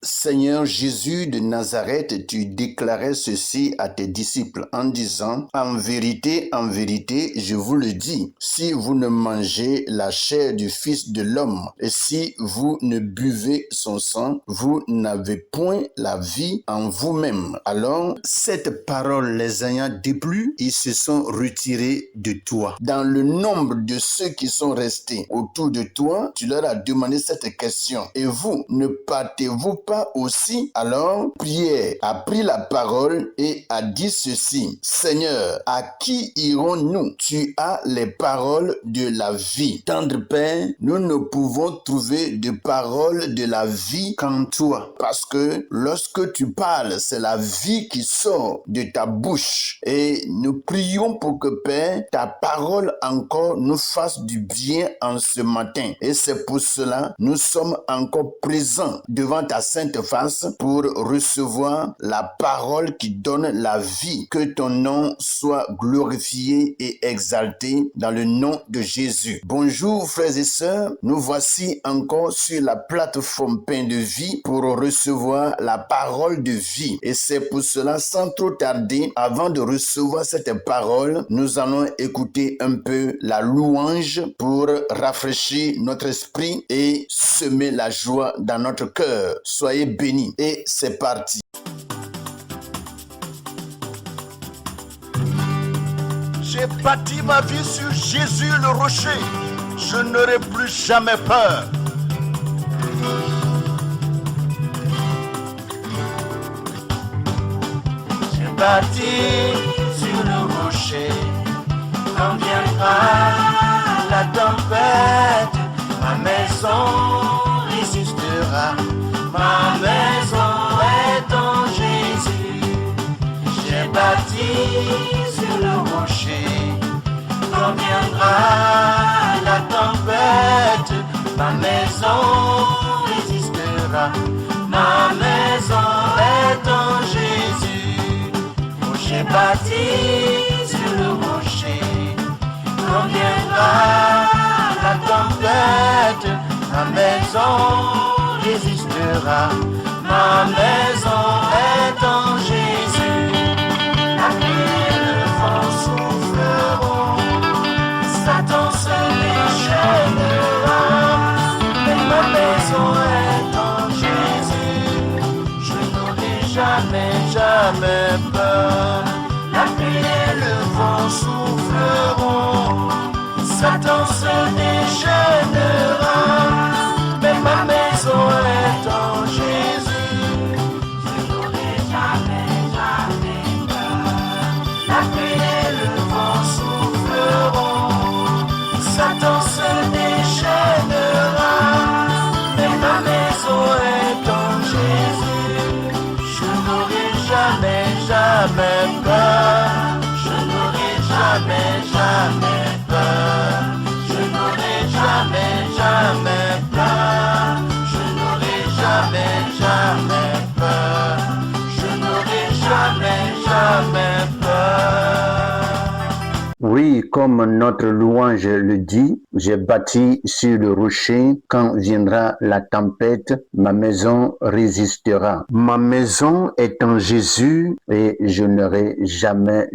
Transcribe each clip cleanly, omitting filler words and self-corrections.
Seigneur Jésus de Nazareth, tu déclarais ceci à tes disciples en disant, en vérité, je vous le dis, si vous ne mangez la chair du Fils de l'homme et si vous ne buvez son sang, vous n'avez point la vie en vous-même. Alors, cette parole les ayant déplu, ils se sont retirés de toi. Dans le nombre de ceux qui sont restés autour de toi, tu leur as demandé cette question. Et vous, ne partez-vous pas aussi? Alors, Pierre a pris la parole et a dit ceci. Seigneur, à qui irons-nous? Tu as les paroles de la vie. Tendre Père, nous ne pouvons trouver de paroles de la vie qu'en toi. Parce que lorsque tu parles, c'est la vie qui sort de ta bouche. Et nous prions pour que Père, ta parole encore nous fasse du bien en ce matin. Et c'est pour cela, nous sommes encore présents devant ta sainte face pour recevoir la parole qui donne la vie. Que ton nom soit glorifié et exalté dans le nom de Jésus. Bonjour frères et sœurs, nous voici encore sur la plateforme Pain de vie pour recevoir la parole de vie. Et c'est pour cela, sans trop tarder, avant de recevoir cette parole, nous allons écouter un peu la louange pour rafraîchir notre esprit et semer la joie dans notre cœur. Soyez bénis et c'est parti. J'ai bâti ma vie sur Jésus le rocher. Je n'aurai plus jamais peur. J'ai bâti sur le rocher. Quand viendra la tempête, ma maison résistera. Ma maison est en Jésus. J'ai bâti sur le rocher. Quand viendra la tempête, ma maison résistera. Ma maison est en Jésus. Oh, j'ai bâti sur le rocher. Quand viendra la tempête, ma maison résistera. Ma maison est en Jésus. La pluie et le vent souffleront. Satan se déchaînera. Mais ma maison est en Jésus. Je n'aurai jamais peur. La pluie et le vent souffleront. Satan se déchaînera. Mais ma maison est en Jésus. Je n'aurai jamais peur. La pluie et le vent souffleront. Satan se déchaînera. Mais ma maison est en Jésus. Je n'aurai jamais peur. Je n'aurai jamais peur. Je n'aurai jamais peur. Je n'aurai jamais peur. Je n'aurai jamais peur. Oui, comme notre louange le dit, j'ai bâti sur le rocher. Quand viendra la tempête, ma maison résistera. Ma maison est en Jésus et je n'aurai jamais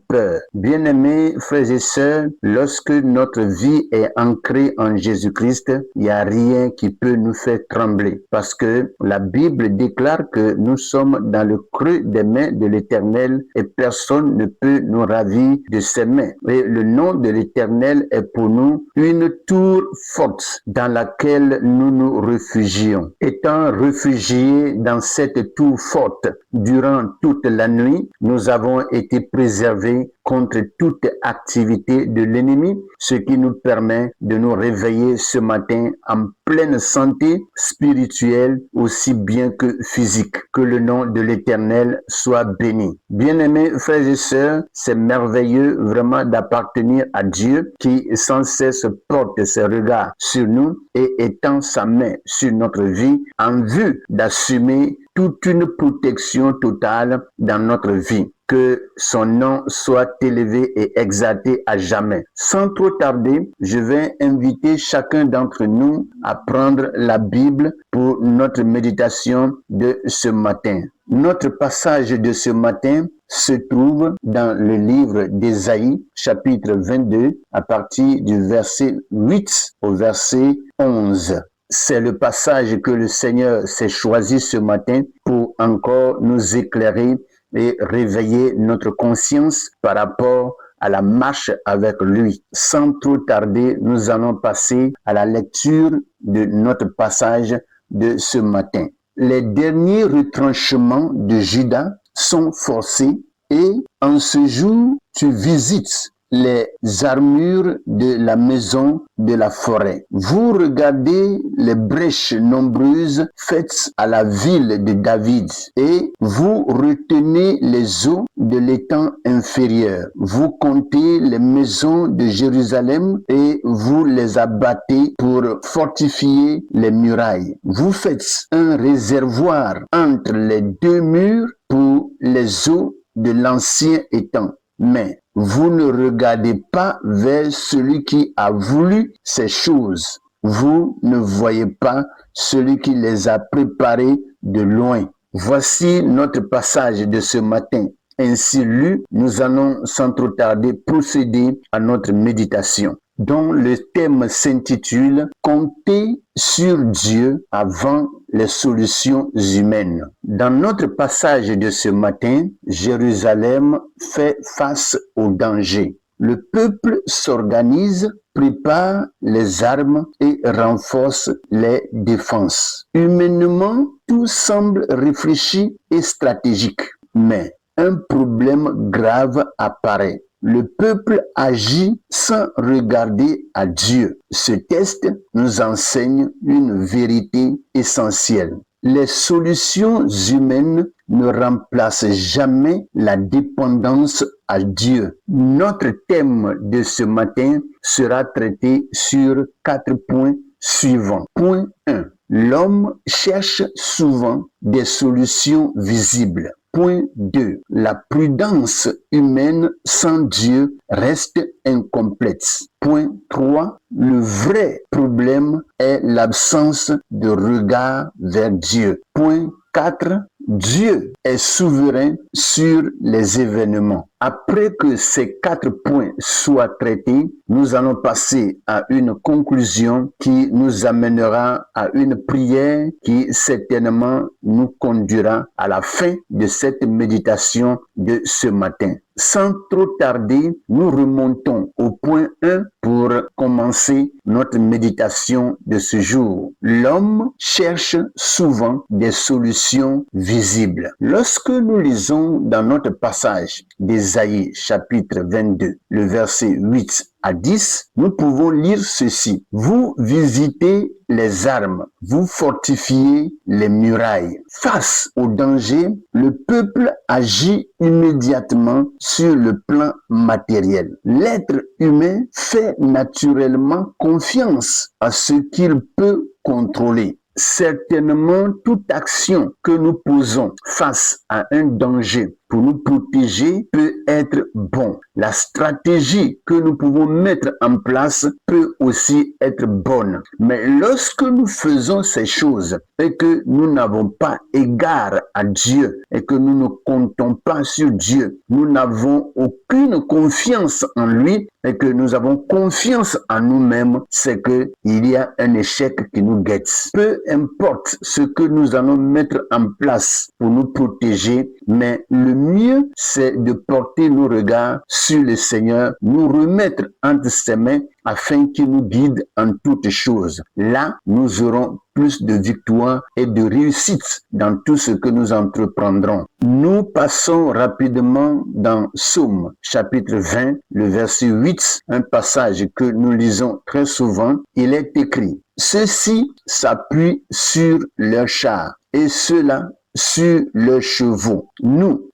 peur. Bien-aimés frères et sœurs, lorsque notre vie est ancrée en Jésus-Christ, il n'y a rien qui peut nous faire trembler. Parce que la Bible déclare que nous sommes dans le creux des mains de l'Éternel et personne ne peut nous ravir de ses mains. Et le nom de l'Éternel est pour nous une tour forte dans laquelle nous nous réfugions. Étant réfugiés dans cette tour forte durant toute la nuit, nous avons été préservés contre toute activité de l'ennemi, ce qui nous permet de nous réveiller ce matin en pleine santé spirituelle aussi bien que physique. Que le nom de l'Éternel soit béni. Bien-aimés frères et sœurs, c'est merveilleux vraiment d'appartenir à Dieu qui sans cesse porte ses regards sur nous et étend sa main sur notre vie en vue d'assumer toute une protection totale dans notre vie. Que son nom soit élevé et exalté à jamais. Sans trop tarder, je vais inviter chacun d'entre nous à prendre la Bible pour notre méditation de ce matin. Notre passage de ce matin se trouve dans le livre d'Ésaïe, chapitre 22, à partir du verset 8 au verset 11. C'est le passage que le Seigneur s'est choisi ce matin pour encore nous éclairer et réveiller notre conscience par rapport à la marche avec lui. Sans trop tarder, nous allons passer à la lecture de notre passage de ce matin. Les derniers retranchements de Juda sont forcés et en ce jour, tu visites les armures de la maison de la forêt. Vous regardez les brèches nombreuses faites à la ville de David et vous retenez les eaux de l'étang inférieur. Vous comptez les maisons de Jérusalem et vous les abattez pour fortifier les murailles. Vous faites un réservoir entre les deux murs pour les eaux de l'ancien étang. Mais vous ne regardez pas vers celui qui a voulu ces choses. Vous ne voyez pas celui qui les a préparées de loin. Voici notre passage de ce matin. Ainsi lu, nous allons sans trop tarder procéder à notre méditation, dont le thème s'intitule « Compter sur Dieu avant les solutions humaines ». Dans notre passage de ce matin, Jérusalem fait face au danger. Le peuple s'organise, prépare les armes et renforce les défenses. Humainement, tout semble réfléchi et stratégique, mais un problème grave apparaît. Le peuple agit sans regarder à Dieu. Ce texte nous enseigne une vérité essentielle. Les solutions humaines ne remplacent jamais la dépendance à Dieu. Notre thème de ce matin sera traité sur 4 points suivants. Point 1. L'homme cherche souvent des solutions visibles. Point 2. La prudence humaine sans Dieu reste incomplète. Point 3. Le vrai problème est l'absence de regard vers Dieu. Point 4. Dieu est souverain sur les événements. Après que ces 4 points soient traités, nous allons passer à une conclusion qui nous amènera à une prière qui certainement nous conduira à la fin de cette méditation de ce matin. Sans trop tarder, nous remontons au point 1 pour commencer notre méditation de ce jour. L'homme cherche souvent des solutions visibles. Lorsque nous lisons dans notre passage d'Ésaïe chapitre 22, le verset 8 à 10, nous pouvons lire ceci. Vous visitez les armes, vous fortifiez les murailles. Face au danger, le peuple agit immédiatement sur le plan matériel. L'être humain fait naturellement confiance à ce qu'il peut contrôler. Certainement, toute action que nous posons face à un danger pour nous protéger peut être bon. La stratégie que nous pouvons mettre en place peut aussi être bonne. Mais lorsque nous faisons ces choses et que nous n'avons pas égard à Dieu et que nous ne comptons pas sur Dieu, nous n'avons aucune confiance en lui et que nous avons confiance en nous-mêmes, c'est qu'il y a un échec qui nous guette. Peu importe ce que nous allons mettre en place pour nous protéger, mais le mieux, c'est de porter nos regards sur le Seigneur, nous remettre entre ses mains afin qu'il nous guide en toutes choses. Là, nous aurons plus de victoire et de réussite dans tout ce que nous entreprendrons. Nous passons rapidement dans Psaume chapitre 20, le verset 8, un passage que nous lisons très souvent. Il est écrit: ceux-ci s'appuient sur leurs chars et ceux-là sur leurs chevaux.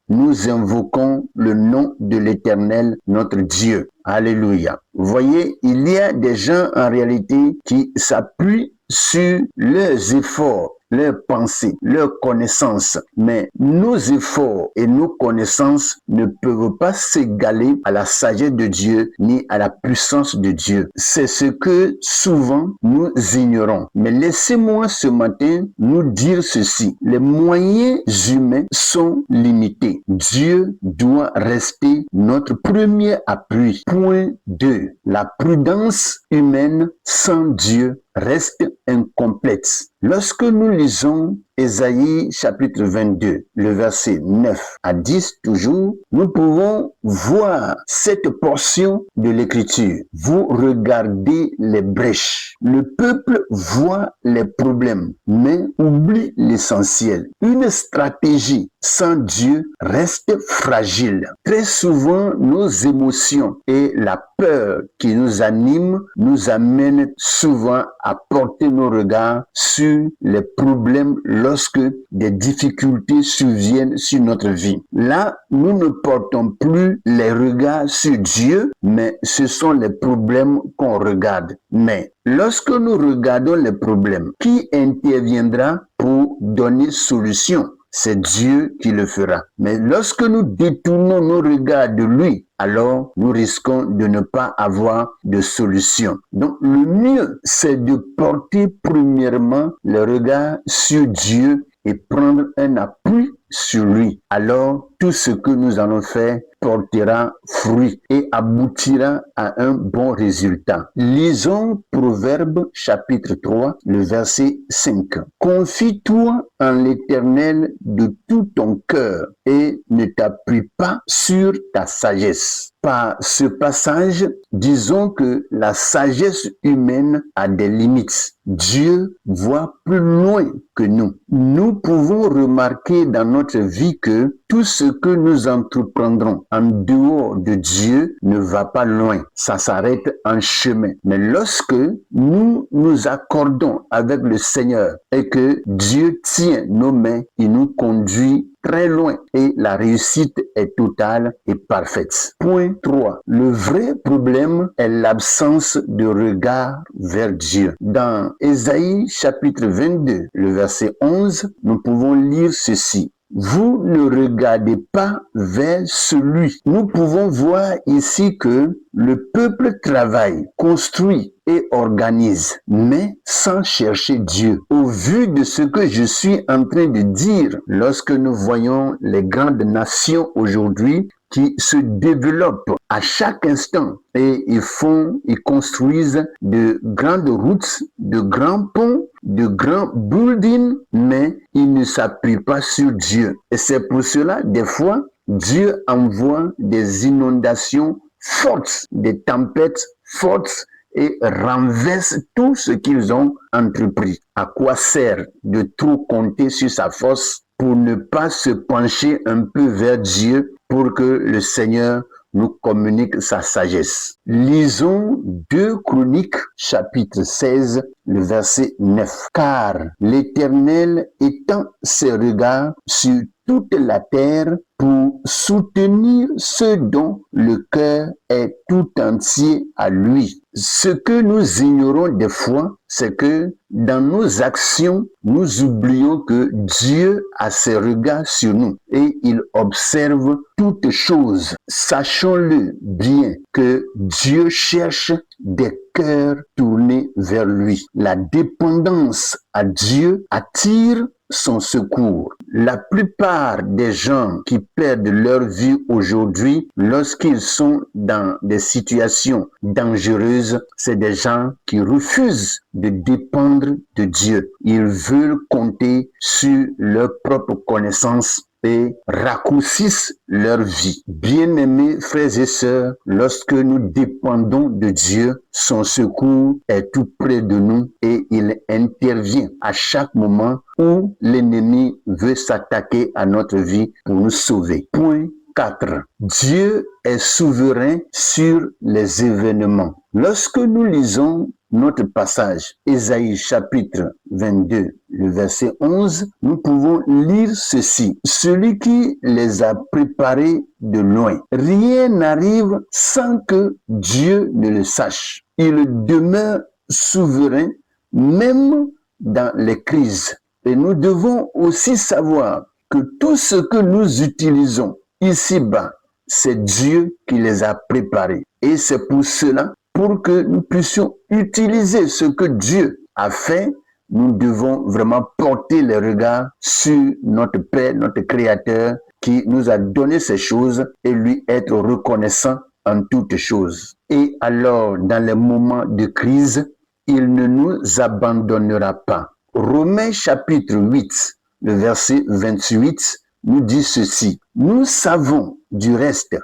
Nous invoquons le nom de l'Éternel, notre Dieu. Alléluia. Vous voyez, il y a des gens en réalité qui s'appuient sur leurs efforts, leurs pensées, leurs connaissances. Mais nos efforts et nos connaissances ne peuvent pas s'égaler à la sagesse de Dieu ni à la puissance de Dieu. C'est ce que souvent nous ignorons. Mais laissez-moi ce matin nous dire ceci. Les moyens humains sont limités. Dieu doit rester notre premier appui. Point 2. La prudence humaine sans Dieu reste incomplète. Lorsque nous lisons Ésaïe chapitre 22, le verset 9 à 10 toujours, nous pouvons voir cette portion de l'écriture. Vous regardez les brèches. Le peuple voit les problèmes, mais oublie l'essentiel. Une stratégie sans Dieu reste fragile. Très souvent, nos émotions et la peur qui nous anime nous amènent souvent à porter nos regards sur les problèmes lorsque des difficultés surviennent sur notre vie. Là, nous ne portons plus les regards sur Dieu, mais ce sont les problèmes qu'on regarde. Mais lorsque nous regardons les problèmes, qui interviendra pour donner solution? C'est Dieu qui le fera. Mais lorsque nous détournons nos regards de lui, alors nous risquons de ne pas avoir de solution. Donc le mieux, c'est de porter premièrement le regard sur Dieu et prendre un appui sur lui. Alors tout ce que nous allons faire portera fruit et aboutira à un bon résultat. Lisons Proverbe chapitre 3, le verset 5. Confie-toi en l'Éternel de tout ton cœur et ne t'appuie pas sur ta sagesse. Par ce passage, disons que la sagesse humaine a des limites. Dieu voit plus loin que nous. Nous pouvons remarquer dans notre vie que tout ce que nous entreprendrons en dehors de Dieu ne va pas loin. Ça s'arrête en chemin. Mais lorsque nous nous accordons avec le Seigneur et que Dieu tient nos mains, il nous conduit très loin et la réussite est totale et parfaite. Point 3. Le vrai problème est l'absence de regard vers Dieu. Dans Ésaïe chapitre 22, le verset 11, nous pouvons lire ceci. Vous ne regardez pas vers celui. Nous pouvons voir ici que le peuple travaille, construit et organise, mais sans chercher Dieu. Au vu de ce que je suis en train de dire, lorsque nous voyons les grandes nations aujourd'hui qui se développent à chaque instant et ils construisent de grandes routes, de grands ponts, de grands buildings, mais ils ne s'appuient pas sur Dieu. Et c'est pour cela, des fois, Dieu envoie des inondations fortes, des tempêtes fortes et renverse tout ce qu'ils ont entrepris. À quoi sert de trop compter sur sa force pour ne pas se pencher un peu vers Dieu pour que le Seigneur nous communique sa sagesse? Lisons 2 Chroniques, chapitre 16, le verset 9. Car l'Éternel étend ses regards sur toute la terre pour soutenir ceux dont le cœur est tout entier à lui. Ce que nous ignorons des fois, c'est que dans nos actions, nous oublions que Dieu a ses regards sur nous et il observe toutes choses. Sachons-le bien que Dieu cherche des cœurs tournés vers lui. La dépendance à Dieu attire son secours. La plupart des gens qui perdent leur vie aujourd'hui, lorsqu'ils sont dans des situations dangereuses, c'est des gens qui refusent de dépendre de Dieu. Ils veulent compter sur leur propre connaissance et raccourcissent leur vie. Bien-aimés frères et sœurs, lorsque nous dépendons de Dieu, son secours est tout près de nous et il intervient à chaque moment où l'ennemi veut s'attaquer à notre vie pour nous sauver. Point 4. Dieu est souverain sur les événements. Lorsque nous lisons notre passage, Ésaïe chapitre 22, le verset 11, nous pouvons lire ceci. Celui qui les a préparés de loin. Rien n'arrive sans que Dieu ne le sache. Il demeure souverain même dans les crises. Et nous devons aussi savoir que tout ce que nous utilisons ici-bas, c'est Dieu qui les a préparés. Et c'est pour cela, pour que nous puissions utiliser ce que Dieu a fait, nous devons vraiment porter le regard sur notre Père, notre Créateur, qui nous a donné ces choses et lui être reconnaissant en toutes choses. Et alors, dans les moments de crise, il ne nous abandonnera pas. Romains chapitre 8, le verset 28, nous dit ceci. Nous savons du reste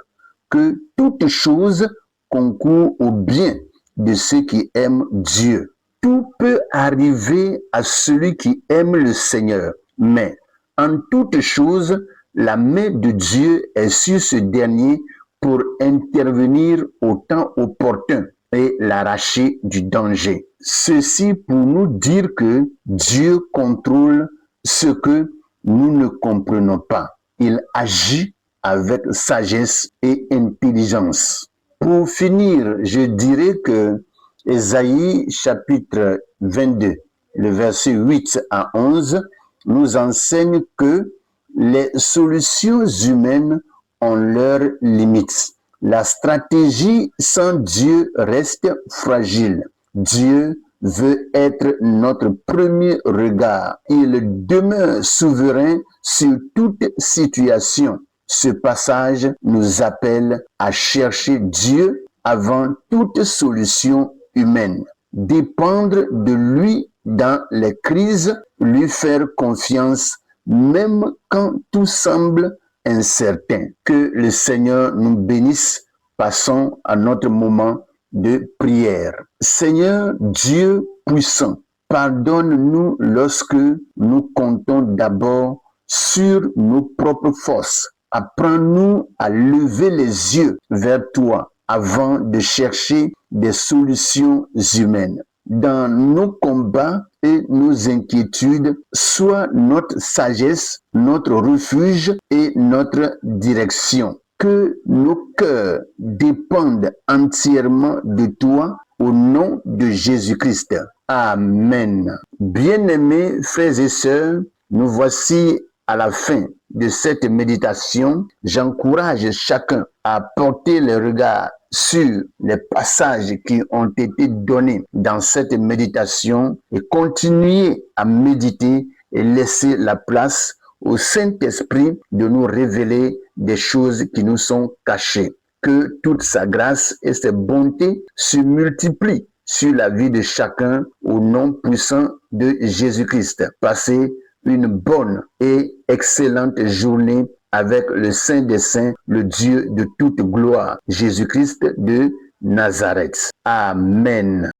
que toute chose concourt au bien de ceux qui aiment Dieu. Tout peut arriver à celui qui aime le Seigneur, mais en toute chose, la main de Dieu est sur ce dernier pour intervenir au temps opportun et l'arracher du danger. Ceci pour nous dire que Dieu contrôle ce que nous ne comprenons pas. Il agit avec sagesse et intelligence. Pour finir, je dirais que Ésaïe chapitre 22, le verset 8 à 11, nous enseigne que les solutions humaines ont leurs limites. La stratégie sans Dieu reste fragile. Dieu veut être notre premier regard. Il demeure souverain sur toute situation. Ce passage nous appelle à chercher Dieu avant toute solution humaine. Dépendre de lui dans les crises, lui faire confiance même quand tout semble incertain. Que le Seigneur nous bénisse. Passons à notre moment de prière. Seigneur Dieu puissant, pardonne-nous lorsque nous comptons d'abord sur nos propres forces. Apprends-nous à lever les yeux vers toi avant de chercher des solutions humaines. Dans nos combats et nos inquiétudes, sois notre sagesse, notre refuge et notre direction. Que nos cœurs dépendent entièrement de toi au nom de Jésus-Christ. Amen. Bien-aimés frères et sœurs, nous voici à la fin de cette méditation. J'encourage chacun à porter le regard sur les passages qui ont été donnés dans cette méditation et continuer à méditer et laisser la place au Saint-Esprit de nous révéler des choses qui nous sont cachées. Que toute sa grâce et ses bontés se multiplient sur la vie de chacun au nom puissant de Jésus-Christ. Passez une bonne et excellente journée avec le Saint des Saints, le Dieu de toute gloire, Jésus-Christ de Nazareth. Amen.